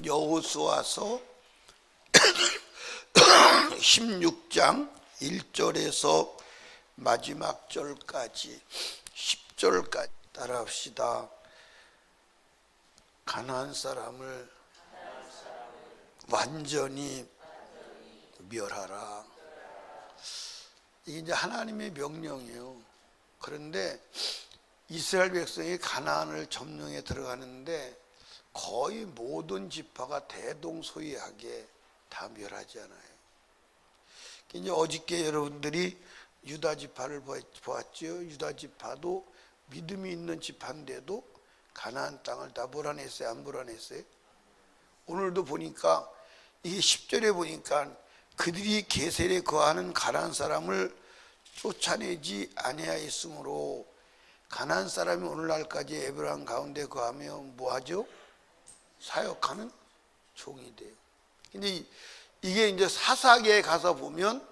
여호수아서 16장 1절에서 마지막 절까지 10절까지 따라합시다. 가나안 사람을 완전히 멸하라. 이게 이제 하나님의 명령이에요. 그런데 이스라엘 백성이 가나안을 점령해 들어가는데 거의 모든 지파가 대동소이하게 다 멸하지 않아요. 이제 어저께 여러분들이 유다 지파를 보았죠. 유다 지파도 믿음이 있는 지파인데도 가나안 땅을 다 몰아냈어요? 안 몰아냈어요? 오늘도 보니까 이게 10절에 보니까 그들이 게셀에 거하는 가나안 사람을 쫓아내지 아니하였으므로 가나안 사람이 오늘날까지 에브라임 가운데 거하며 뭐하죠? 사역하는 종이 돼요. 근데 이게 이제 사사기에 가서 보면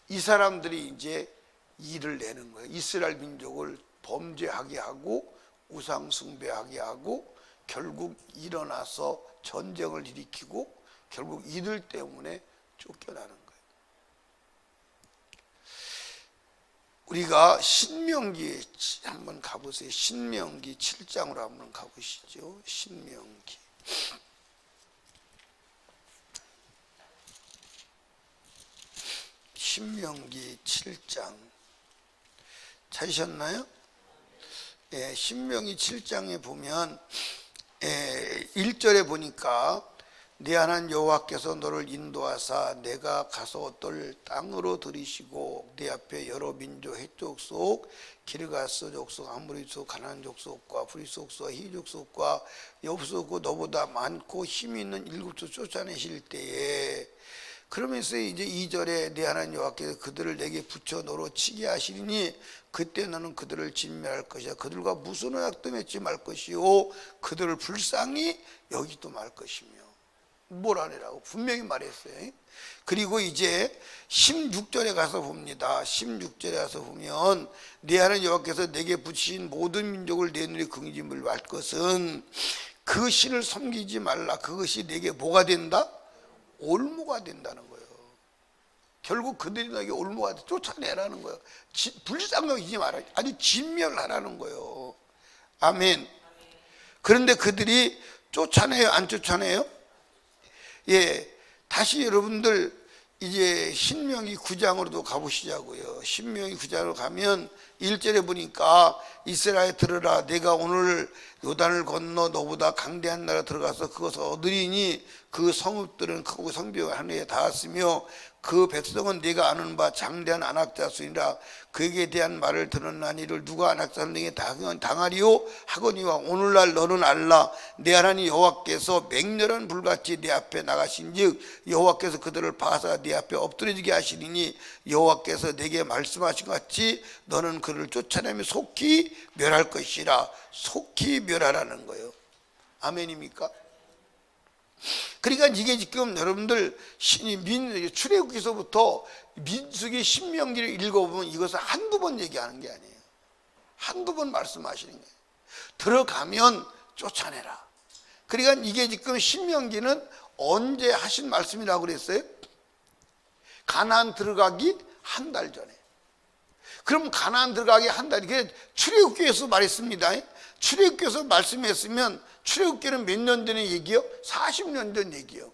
이 사람들이 이제 일을 내는 거예요. 이스라엘 민족을 범죄하게 하고 우상 숭배하게 하고 결국 일어나서 전쟁을 일으키고 결국 이들 때문에 쫓겨나는 거예요. 우리가 신명기에 한번 가보세요. 신명기 7장으로 한번 가보시죠. 신명기. 신명기 7장 찾으셨나요? 예, 신명기 7장에 보면 1절에 보니까 네 하나님 여호와께서 너를 인도하사 내가 가서 얻을 땅으로 들이시고 네 앞에 여러 민족 헷족속 기르가스 족속 아모리 족속 가나안 족속과 브리스 족속과 히 족속과 여부속과 너보다 많고 힘이 있는 일곱 족 쫓아내실 때에 그러면서 이제 2절에 네 하나님 여호와께서 그들을 내게 붙여 너로 치게 하시리니 그때 너는 그들을 진멸할 것이야. 그들과 무슨 언약도 맺지 말 것이요 그들을 불쌍히 여기도 말 것이며 뭐라니라고 분명히 말했어요. 그리고 이제 16절에 가서 봅니다. 16절에 가서 보면 네 하나님 여호와께서 내게 붙이신 모든 민족을 내 눈에 긍휼히 말 것은 그 신을 섬기지 말라. 그것이 내게 뭐가 된다? 올무가 된다는 거예요. 결국 그들이 너에게 올무가 돼 쫓아내라는 거예요. 불쌍히 여기지 말아요. 아주 진멸하라는 거예요. 아멘. 그런데 그들이 쫓아내요? 안 쫓아내요? 예, 다시 여러분들 이제 신명기 9장으로도 가보시자고요. 신명기 9장으로 가면 1절에 보니까 이스라엘 들으라 내가 오늘 요단을 건너 너보다 강대한 나라 들어가서 그것을 얻으리니 그 성읍들은 크고 성벽 하늘에 닿았으며 그 백성은 네가 아는 바 장대한 안악자수니라 그에게 대한 말을 들었나니 이를 누가 안악자들에게 당하리요 하거니와 오늘날 너는 알라 내 하나님 여호와께서 맹렬한 불같이 내 앞에 나가신즉 여호와께서 그들을 파사 네 앞에 엎드려지게 하시리니 여호와께서 내게 말씀하신 것 같이 너는 그를 쫓아내며 속히 멸할 것이라. 속히 멸하라는 거예요. 아멘입니까? 그러니까 이게 지금 여러분들 출애굽기서부터 민수기 신명기를 읽어보면 이것을 한두 번 얘기하는 게 아니에요. 한두 번 말씀하시는 거예요. 들어가면 쫓아내라. 그러니까 이게 지금 신명기는 언제 하신 말씀이라고 그랬어요? 가나안 들어가기 한 달 전에. 그럼 가나안 들어가기 한 달, 이게 출애굽기에서 말했습니다. 출애굽기에서 말씀했으면 출애굽기는 몇 년 전의 얘기요? 40년 전 얘기요.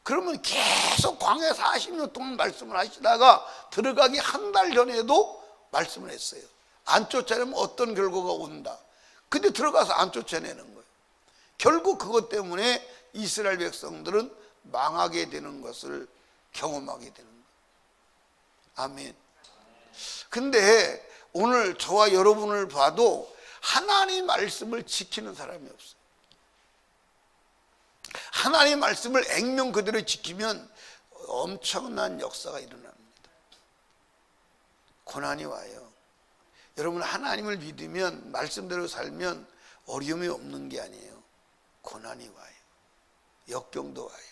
그러면 계속 광야 40년 동안 말씀을 하시다가 들어가기 한 달 전에도 말씀을 했어요. 안 쫓아내면 어떤 결과가 온다. 근데 들어가서 안 쫓아내는 거예요. 결국 그것 때문에 이스라엘 백성들은 망하게 되는 것을 경험하게 되는 거예요. 아멘. 근데 오늘 저와 여러분을 봐도 하나님의 말씀을 지키는 사람이 없어요. 하나님의 말씀을 액면 그대로 지키면 엄청난 역사가 일어납니다. 고난이 와요. 여러분 하나님을 믿으면 말씀대로 살면 어려움이 없는 게 아니에요. 고난이 와요. 역경도 와요.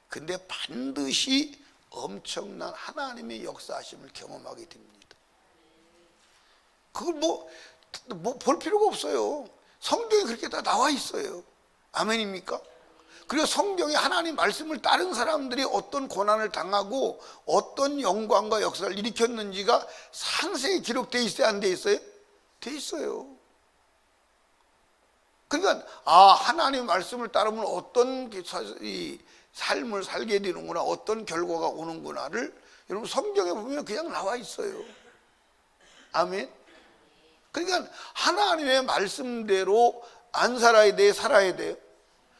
근데 반드시 엄청난 하나님의 역사하심을 경험하게 됩니다. 그걸 뭐 볼 필요가 없어요. 성경에 그렇게 다 나와 있어요. 아멘입니까? 그리고 성경에 하나님 말씀을 따른 사람들이 어떤 고난을 당하고 어떤 영광과 역사를 일으켰는지가 상세히 기록되어 있어요, 안 돼 있어요? 돼 있어요. 그러니까 하나님 말씀을 따르면 어떤 이 삶을 살게 되는구나, 어떤 결과가 오는구나를 여러분 성경에 보면 그냥 나와 있어요. 아멘. 그러니까 하나님의 말씀대로 안 살아야 돼, 살아야 돼요.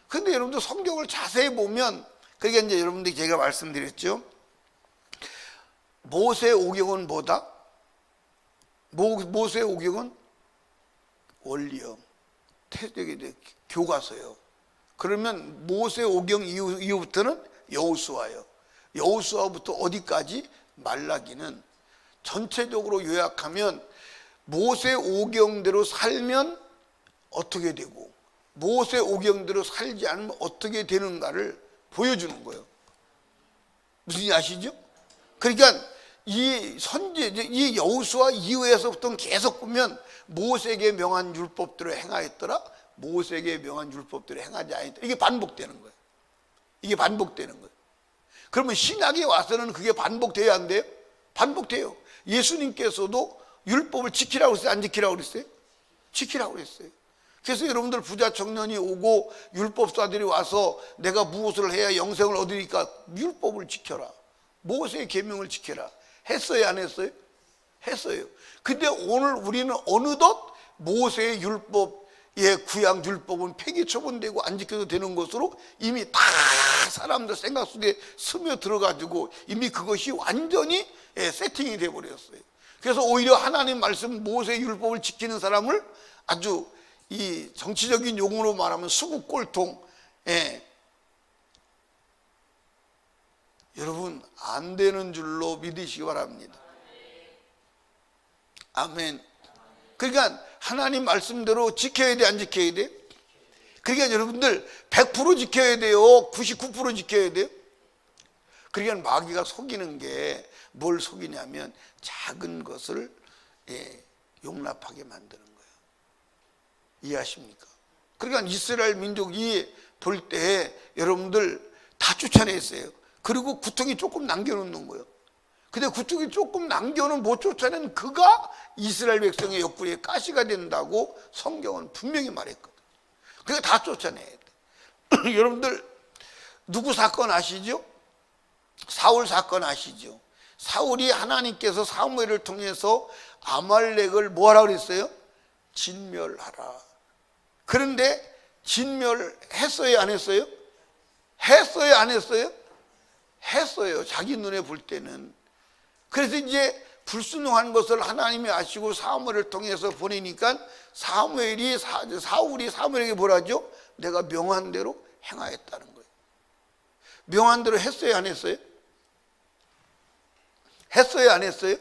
근데 여러분들 성경을 자세히 보면, 그러니까 이제 여러분들이 제가 말씀드렸죠. 모세 오경은 뭐다? 모세 오경은 원리요, 태적의 교과서요. 그러면 모세 오경 이후부터는 여호수아요. 여호수아부터 어디까지? 말라기는 전체적으로 요약하면 모세 오경대로 살면 어떻게 되고 모세 오경대로 살지 않으면 어떻게 되는가를 보여주는 거예요. 무슨 아시죠? 그러니까 이 선지, 이 여호수아 이후에서부터 계속 보면 모세에게 명한 율법대로 행하였더라, 모세에게 명한 율법대로 행하지 않았더라. 이게 반복되는 거예요. 이게 반복되는 거예요. 그러면 신약에 와서는 그게 반복돼야 안 돼요? 반복돼요. 예수님께서도 율법을 지키라고 그랬어요, 안 지키라고 그랬어요? 지키라고 그랬어요. 그래서 여러분들 부자 청년이 오고 율법사들이 와서 내가 무엇을 해야 영생을 얻으니까 율법을 지켜라, 모세의 계명을 지켜라 했어요, 안 했어요? 했어요. 근데 오늘 우리는 어느덧 모세의 율법의 구약 율법은 폐기 처분되고 안 지켜도 되는 것으로 이미 다 사람들 생각 속에 스며들어가지고 이미 그것이 완전히 세팅이 돼버렸어요. 그래서 오히려 하나님 말씀 모세의 율법을 지키는 사람을 아주 이 정치적인 용어로 말하면 수국골통, 여러분 안 되는 줄로 믿으시기 바랍니다. 아멘. 그러니까 하나님 말씀대로 지켜야 돼, 안 지켜야 돼? 그러니까 여러분들 100% 지켜야 돼요, 99% 지켜야 돼요? 그러니까 마귀가 속이는 게 뭘 속이냐면 작은 것을 용납하게 만드는 거예요. 이해하십니까? 그러니까 이스라엘 민족이 볼 때 여러분들 다 쫓아냈어요. 그리고 구덩이 조금 남겨놓는 거예요. 근데 구덩이 조금 남겨놓은 못 쫓아낸 그가 이스라엘 백성의 옆구리에 가시가 된다고 성경은 분명히 말했거든. 그러니까 다 쫓아내야 돼. 여러분들 누구 사건 아시죠? 사울 사건 아시죠? 사울이 하나님께서 사무엘을 통해서 아말렉을 뭐하라 그랬어요? 진멸하라. 그런데 진멸했어요, 안 했어요? 했어요, 안 했어요? 했어요. 자기 눈에 볼 때는. 그래서 이제 불순종한 것을 하나님이 아시고 사무엘을 통해서 보내니까 사울이 사무엘에게 뭐라죠? 내가 명한 대로 행하였다는 거예요. 명한 대로 했어요, 안 했어요? 했어요, 안 했어요?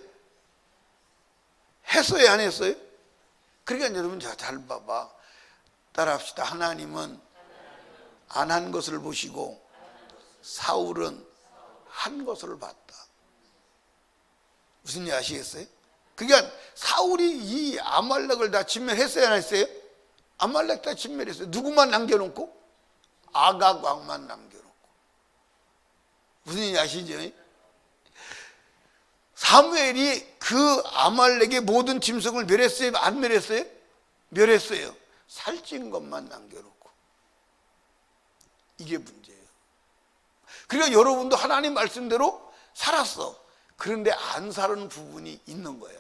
했어요, 안 했어요? 그러니까 여러분 잘 봐봐. 따라합시다. 하나님은 안 한 것을 보시고 사울은 한 것을 봤다. 무슨 일 아시겠어요? 그러니까 사울이 이 아말렉을 다 진멸했어요, 안 했어요? 아말렉 다 진멸했어요. 누구만 남겨놓고? 아각 왕만 남겨놓고. 무슨 일 아시죠? 사무엘이 그 아말렉의 모든 짐승을 멸했어요, 안 멸했어요? 멸했어요. 살찐 것만 남겨놓고. 이게 문제예요. 그러니까 여러분도 하나님 말씀대로 살았어. 그런데 안 사는 부분이 있는 거야.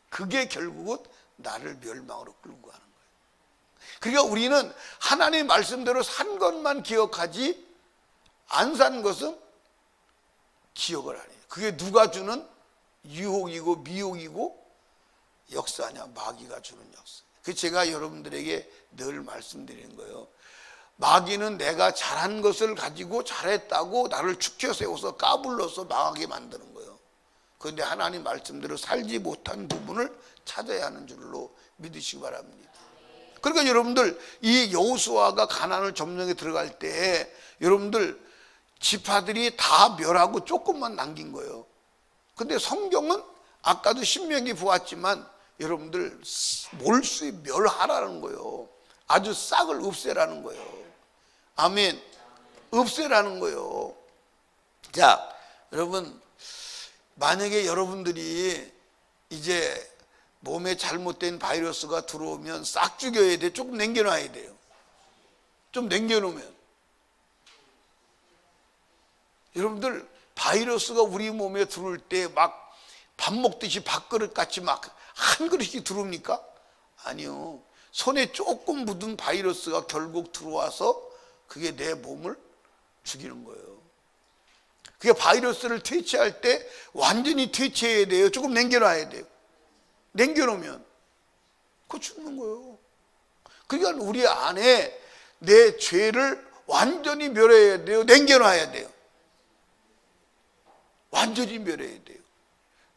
그게 결국은 나를 멸망으로 끌고 가는 거예요. 그러니까 우리는 하나님 말씀대로 산 것만 기억하지 안 산 것은 기억을 안 해요. 그게 누가 주는 유혹이고 미혹이고 역사냐? 마귀가 주는 역사. 그 제가 여러분들에게 늘 말씀드리는 거예요. 마귀는 내가 잘한 것을 가지고 잘했다고 나를 축혀 세워서 까불러서 망하게 만드는 거예요. 그런데 하나님 말씀대로 살지 못한 부분을 찾아야 하는 줄로 믿으시기 바랍니다. 그러니까 여러분들 이 여호수아가 가나안을 점령에 들어갈 때 여러분들 지파들이 다 멸하고 조금만 남긴 거예요. 근데 성경은 아까도 신명기 보았지만 여러분들 몰수히 멸하라는 거예요. 아주 싹을 없애라는 거예요. 아멘. 없애라는 거예요. 자, 여러분, 만약에 여러분들이 이제 몸에 잘못된 바이러스가 들어오면 싹 죽여야 돼. 조금 남겨놔야 돼요. 좀 남겨놓으면. 여러분들, 바이러스가 우리 몸에 들어올 때 막 밥 먹듯이 밥그릇 같이 막 한 그릇이 들어옵니까? 아니요. 손에 조금 묻은 바이러스가 결국 들어와서 그게 내 몸을 죽이는 거예요. 그게 바이러스를 퇴치할 때 완전히 퇴치해야 돼요. 조금 남겨놔야 돼요. 남겨놓으면 그거 죽는 거예요. 그러니까 우리 안에 내 죄를 완전히 멸해야 돼요. 남겨놔야 돼요. 완전히 멸해야 돼요.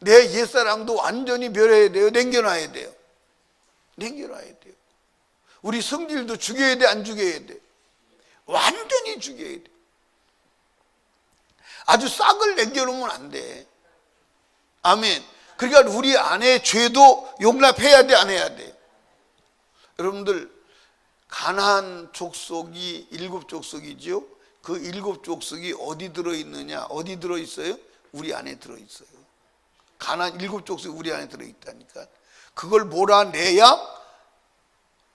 내 옛사랑도 완전히 멸해야 돼요. 남겨놔야 돼요. 남겨놔야 돼요. 우리 성질도 죽여야 돼, 안 죽여야 돼? 완전히 죽여야 돼. 아주 싹을 남겨놓으면 안 돼. 아멘. 그러니까 우리 안에 죄도 용납해야 돼, 안 해야 돼? 여러분들, 가나안 족속이 7족속이죠. 그 7족속이 어디 들어있느냐? 어디 들어있어요? 우리 안에 들어있어요. 가나안 7족속이 우리 안에 들어있다니까. 그걸 몰아내야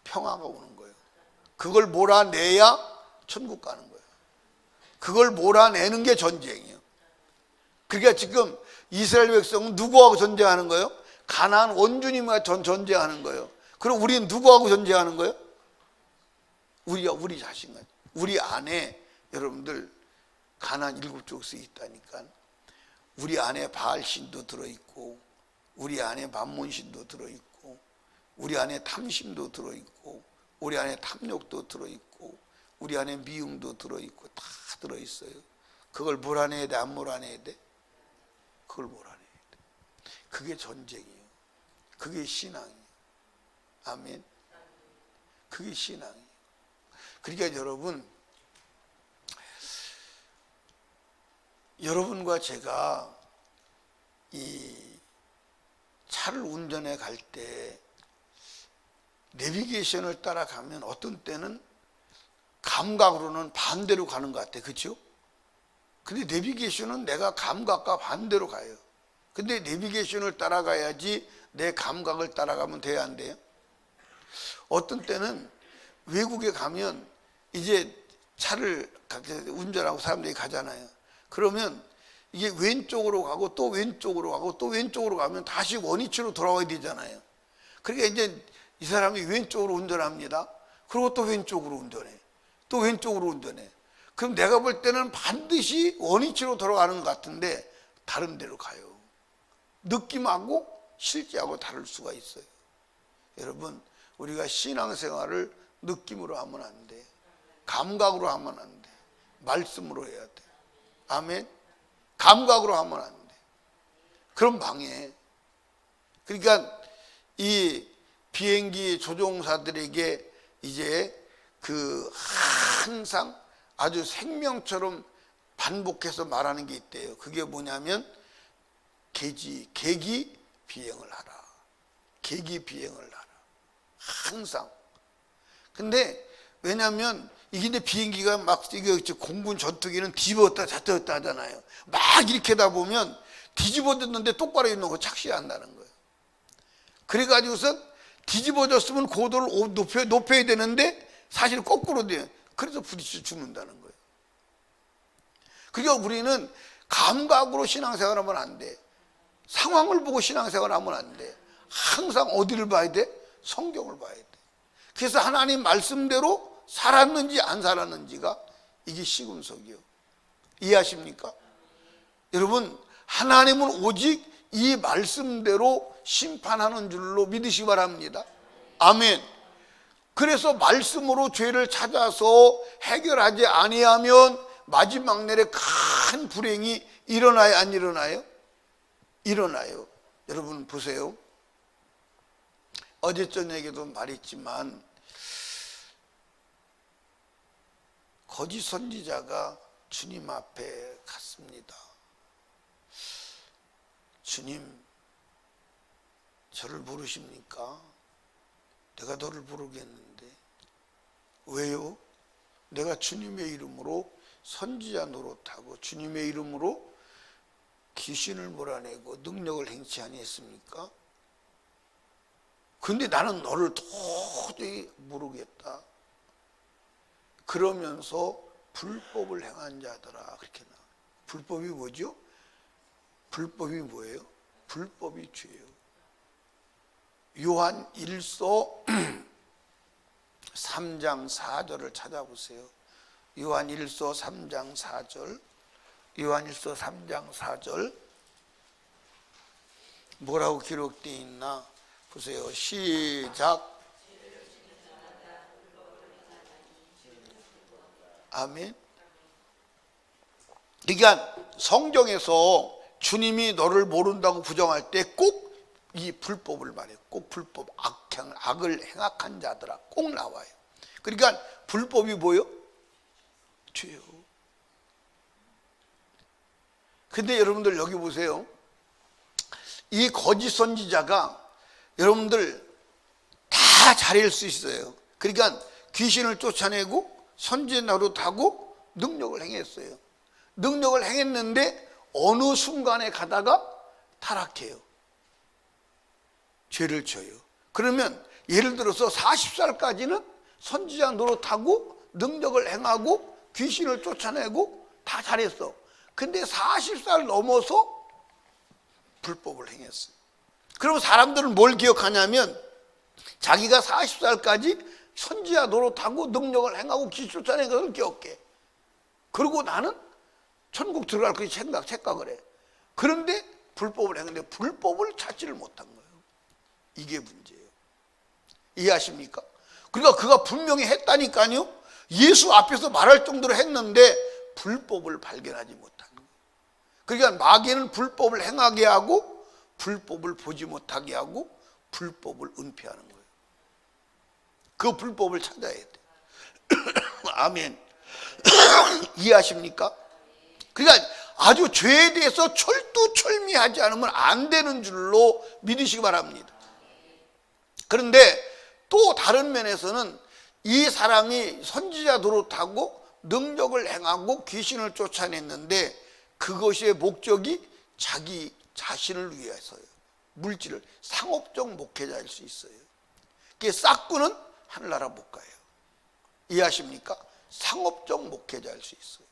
평화가 오는 거예요. 그걸 몰아내야 천국 가는 거예요. 그걸 몰아내는 게 전쟁이에요. 그러니까 지금 이스라엘 백성은 누구하고 전쟁하는 거예요? 가나안 원주님과 전쟁하는 거예요. 그럼 우리는 누구하고 전쟁하는 거예요? 우리 자신과. 우리 안에 여러분들 가나안 7족속이 있다니까. 우리 안에 바알신도 들어있고, 우리 안에 만몬신도 들어있고, 우리 안에 탐심도 들어있고, 우리 안에 탐욕도 들어있고, 우리 안에 미움도 들어있고, 다 들어있어요. 그걸 몰아내야 돼, 안 몰아내야 돼? 그걸 몰아내야 돼. 그게 전쟁이에요. 그게 신앙이에요. 아멘. 그게 신앙이에요. 그러니까 여러분과 제가 이 차를 운전해 갈 때 내비게이션을 따라가면 어떤 때는 감각으로는 반대로 가는 것 같아. 그렇죠? 근데 내비게이션은 내가 감각과 반대로 가요. 근데 내비게이션을 따라가야지 내 감각을 따라가면 돼야 안 돼요? 어떤 때는 외국에 가면 이제 차를 운전하고 사람들이 가잖아요. 그러면 이게 왼쪽으로 가고 또 왼쪽으로 가고 또 왼쪽으로 가면 다시 원위치로 돌아와야 되잖아요. 그러니까 이제 이 사람이 왼쪽으로 운전합니다. 그리고 또 왼쪽으로 운전해. 또 왼쪽으로 운전해. 그럼 내가 볼 때는 반드시 원위치로 돌아가는 것 같은데 다른 데로 가요. 느낌하고 실제하고 다를 수가 있어요. 여러분, 우리가 신앙생활을 느낌으로 하면 안 돼. 감각으로 하면 안 돼. 말씀으로 해야 돼. 아멘. 감각으로 하면 안 돼. 그럼 망해. 그러니까 이 비행기 조종사들에게 이제 그 항상 아주 생명처럼 반복해서 말하는 게 있대요. 그게 뭐냐면 계기 비행을 하라. 계기 비행을 하라. 항상. 근데 왜냐면 이게 비행기가 막 공군 전투기는 뒤집었다 잡혔다 하잖아요. 막 이렇게 하다 보면 뒤집어졌는데 똑바로 있는 거 착시 한다는 거예요. 그래가지고서 뒤집어졌으면 고도를 높여야 되는데 사실 거꾸로 돼요. 그래서 부딪혀 죽는다는 거예요. 그러니까 우리는 감각으로 신앙생활하면 안 돼. 상황을 보고 신앙생활하면 안 돼. 항상 어디를 봐야 돼? 성경을 봐야 돼. 그래서 하나님 말씀대로 살았는지 안 살았는지가 이게 시금석이요. 이해하십니까? 여러분, 하나님은 오직 이 말씀대로 심판하는 줄로 믿으시기 바랍니다. 아멘. 그래서 말씀으로 죄를 찾아서 해결하지 아니하면 마지막 날에 큰 불행이 일어나요, 안 일어나요? 일어나요. 여러분 보세요. 어제 저녁에도 말했지만 거짓 선지자가 주님 앞에 갔습니다. 주님, 저를 부르십니까? 내가 너를 부르겠는데. 왜요? 내가 주님의 이름으로 선지자 노릇하고 주님의 이름으로 귀신을 몰아내고 능력을 행치 아니했습니까? 근데 나는 너를 도저히 모르겠다. 그러면서 불법을 행한 자들아, 그렇게 나와요. 불법이 뭐죠? 불법이 뭐예요? 불법이 죄예요. 요한 1서 3장 4절을 찾아보세요. 요한 1서 3장 4절, 요한 1서 3장 4절 뭐라고 기록되어 있나 보세요. 시작. 아멘. 그러니까 성경에서 주님이 너를 모른다고 부정할 때 꼭 이 불법을 말해요. 꼭 불법, 악을 행악한 자들아 꼭 나와요. 그러니까 불법이 뭐요? 죄요. 근데 여러분들 여기 보세요. 이 거짓 선지자가 여러분들 다 잘할 수 있어요. 그러니까 귀신을 쫓아내고 선지 노릇하고 능력을 행했어요. 능력을 행했는데 어느 순간에 가다가 타락해요. 죄를 져요. 그러면 예를 들어서 40살까지는 선지자 노릇하고 능력을 행하고 귀신을 쫓아내고 다 잘했어. 근데 40살 넘어서 불법을 행했어요. 그럼 사람들은 뭘 기억하냐면 자기가 40살까지 선지자 노릇하고 능력을 행하고 귀신 쫓아낸 것을 기억해. 그리고 나는 천국 들어갈 것이 착각을 해. 그런데 불법을 했는데 불법을 찾지를 못한 거예요. 이게 문제예요. 이해하십니까? 그러니까 그가 분명히 했다니까요. 예수 앞에서 말할 정도로 했는데 불법을 발견하지 못한 거예요. 그러니까 마귀는 불법을 행하게 하고 불법을 보지 못하게 하고 불법을 은폐하는 거예요. 그 불법을 찾아야 돼. 아멘. 이해하십니까? 그러니까 아주 죄에 대해서 철두철미하지 않으면 안 되는 줄로 믿으시기 바랍니다. 그런데 또 다른 면에서는 이 사람이 선지자 노릇하고 능력을 행하고 귀신을 쫓아냈는데 그것의 목적이 자기 자신을 위해서요. 물질을, 상업적 목회자일 수 있어요. 그게 싹구는 하늘나라 못 가요. 이해하십니까? 상업적 목회자일 수 있어요.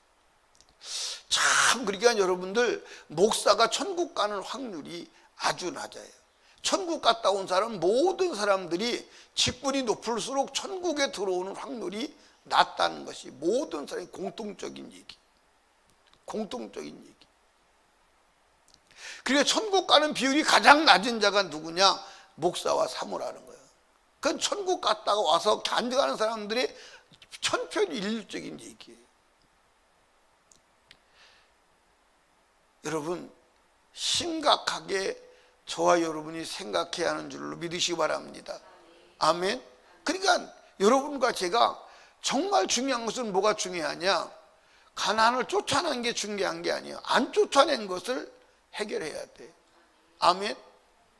참, 그러니까 여러분들 목사가 천국 가는 확률이 아주 낮아요. 천국 갔다 온 사람, 모든 사람들이 직분이 높을수록 천국에 들어오는 확률이 낮다는 것이 모든 사람의 공통적인 얘기. 공통적인 얘기. 그러니까 천국 가는 비율이 가장 낮은 자가 누구냐? 목사와 사모라는 거예요. 그건 천국 갔다가 와서 간증하는 사람들의 천편일률적인 얘기예요. 여러분, 심각하게 저와 여러분이 생각해야 하는 줄로 믿으시기 바랍니다. 아멘. 그러니까 여러분과 제가 정말 중요한 것은 뭐가 중요하냐? 가난을 쫓아내는 게 중요한 게 아니에요. 안 쫓아낸 것을 해결해야 돼. 아멘.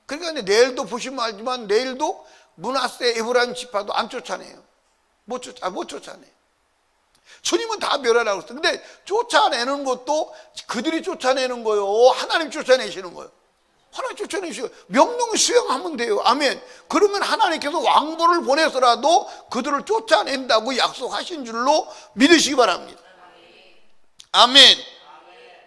그러니까 내일도 보시면 알지만 내일도 므낫세 에브라임 지파도 안 쫓아내요. 못 쫓아내. 주님은 다 멸하라고 했어요. 근데 쫓아내는 것도 그들이 쫓아내는 거요. 하나님 쫓아내시는 거예요. 하나님 쫓아내시고 명령을 수행하면 돼요. 아멘. 그러면 하나님께서 왕보를 보내서라도 그들을 쫓아낸다고 약속하신 줄로 믿으시기 바랍니다. 아멘.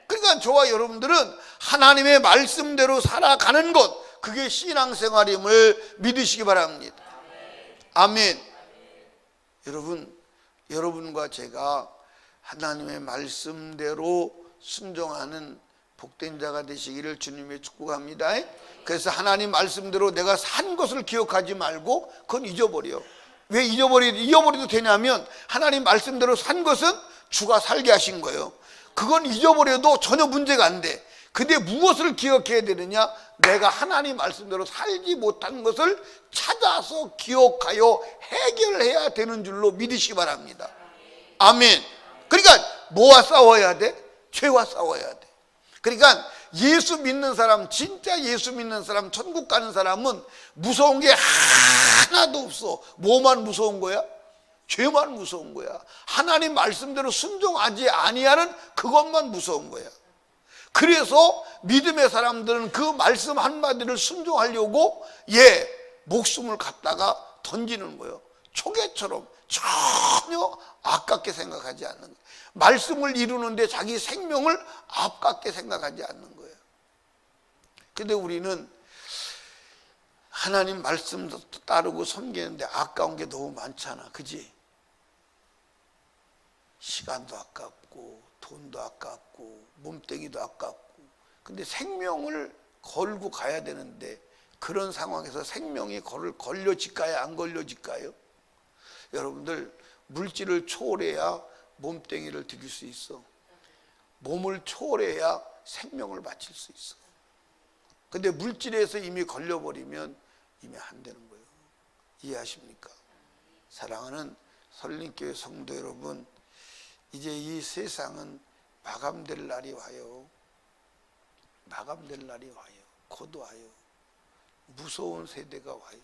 그러니까 저와 여러분들은 하나님의 말씀대로 살아가는 것, 그게 신앙생활임을 믿으시기 바랍니다. 아멘. 여러분과 제가 하나님의 말씀대로 순종하는 복된 자가 되시기를 주님의 축복합니다. 그래서 하나님 말씀대로 내가 산 것을 기억하지 말고 그건 잊어버려. 왜 잊어버려도 되냐면 하나님 말씀대로 산 것은 주가 살게 하신 거예요. 그건 잊어버려도 전혀 문제가 안 돼. 근데 무엇을 기억해야 되느냐? 내가 하나님 말씀대로 살지 못한 것을 찾아서 기억하여 해결해야 되는 줄로 믿으시기 바랍니다. 아멘. 그러니까 뭐와 싸워야 돼? 죄와 싸워야 돼. 그러니까 예수 믿는 사람, 진짜 예수 믿는 사람, 천국 가는 사람은 무서운 게 하나도 없어. 뭐만 무서운 거야? 죄만 무서운 거야. 하나님 말씀대로 순종하지 아니하는 그것만 무서운 거야. 그래서 믿음의 사람들은 그 말씀 한마디를 순종하려고 목숨을 갖다가 던지는 거예요. 초계처럼 전혀 아깝게 생각하지 않는 거예요. 말씀을 이루는데 자기 생명을 아깝게 생각하지 않는 거예요. 근데 우리는 하나님 말씀도 따르고 섬기는데 아까운 게 너무 많잖아. 그지? 시간도 아깝고 돈도 아깝고 몸뚱이도 아깝고. 근데 생명을 걸고 가야 되는데 그런 상황에서 생명이 걸려질까요? 안 걸려질까요? 여러분들, 물질을 초월해야 몸뚱이를 드릴 수 있어. 몸을 초월해야 생명을 바칠 수 있어. 근데 물질에서 이미 걸려버리면 이미 안 되는 거예요. 이해하십니까? 사랑하는 설린교회 성도 여러분, 이제 이 세상은 마감될 날이 와요. 마감될 날이 와요. 곧 와요. 무서운 세대가 와요.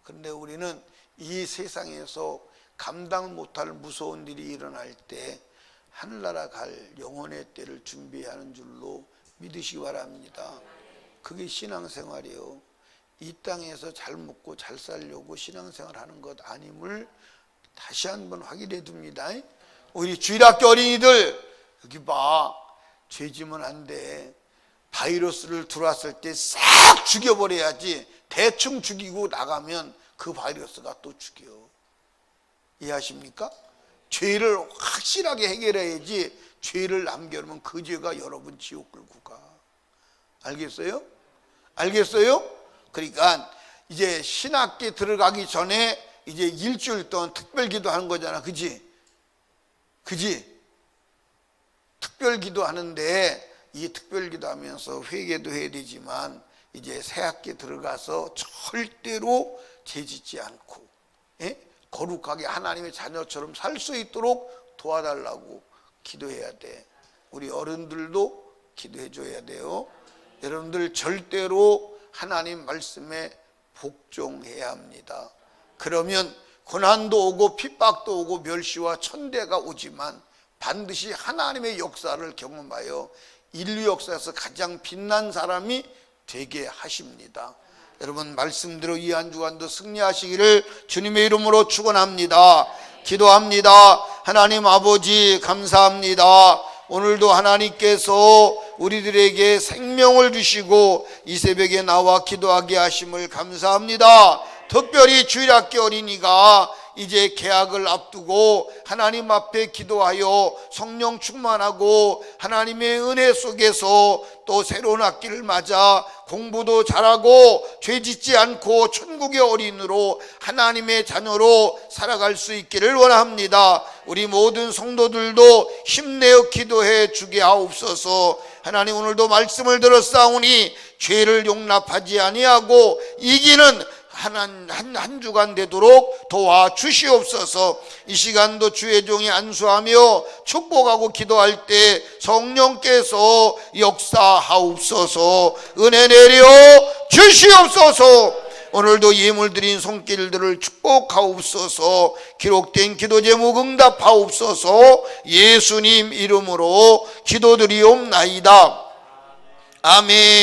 그런데 우리는 이 세상에서 감당 못할 무서운 일이 일어날 때 하늘나라 갈 영혼의 때를 준비하는 줄로 믿으시기 바랍니다. 그게 신앙생활이에요. 이 땅에서 잘 먹고 잘 살려고 신앙생활 하는 것 아님을 다시 한번 확인해 둡니다. 우리 주일학교 어린이들, 여기 봐. 죄지면 안 돼. 바이러스를 들어왔을 때 싹 죽여버려야지. 대충 죽이고 나가면 그 바이러스가 또 죽여. 이해하십니까? 죄를 확실하게 해결해야지. 죄를 남겨놓으면 그 죄가 여러분 지옥 끌고 가. 알겠어요? 알겠어요? 그러니까 이제 신학기 들어가기 전에 이제 일주일 동안 특별기도 하는 거잖아. 그지? 그지? 특별기도 하는데 이 특별기도 하면서 회개도 해야 되지만 이제 새학기 들어가서 절대로 죄짓지 않고 거룩하게 하나님의 자녀처럼 살 수 있도록 도와달라고 기도해야 돼. 우리 어른들도 기도해 줘야 돼요. 여러분들 절대로 하나님 말씀에 복종해야 합니다. 그러면 고난도 오고 핍박도 오고 멸시와 천대가 오지만 반드시 하나님의 역사를 경험하여 인류 역사에서 가장 빛난 사람이 되게 하십니다. 여러분, 말씀대로 이 한 주간도 승리하시기를 주님의 이름으로 축원합니다. 기도합니다. 하나님 아버지, 감사합니다. 오늘도 하나님께서 우리들에게 생명을 주시고 이 새벽에 나와 기도하게 하심을 감사합니다. 특별히 주일학교 어린이가 이제 개학을 앞두고 하나님 앞에 기도하여 성령 충만하고 하나님의 은혜 속에서 또 새로운 학기를 맞아 공부도 잘하고 죄짓지 않고 천국의 어린으로 하나님의 자녀로 살아갈 수 있기를 원합니다. 우리 모든 성도들도 힘내어 기도해 주게 하옵소서. 하나님, 오늘도 말씀을 들었사오니 죄를 용납하지 아니하고 이기는 한 주간 되도록 도와주시옵소서. 이 시간도 주의 종이 안수하며 축복하고 기도할 때 성령께서 역사하옵소서. 은혜 내려 주시옵소서. 오늘도 예물 드린 손길들을 축복하옵소서. 기록된 기도 제목 응답하옵소서. 예수님 이름으로 기도드리옵나이다. 아멘.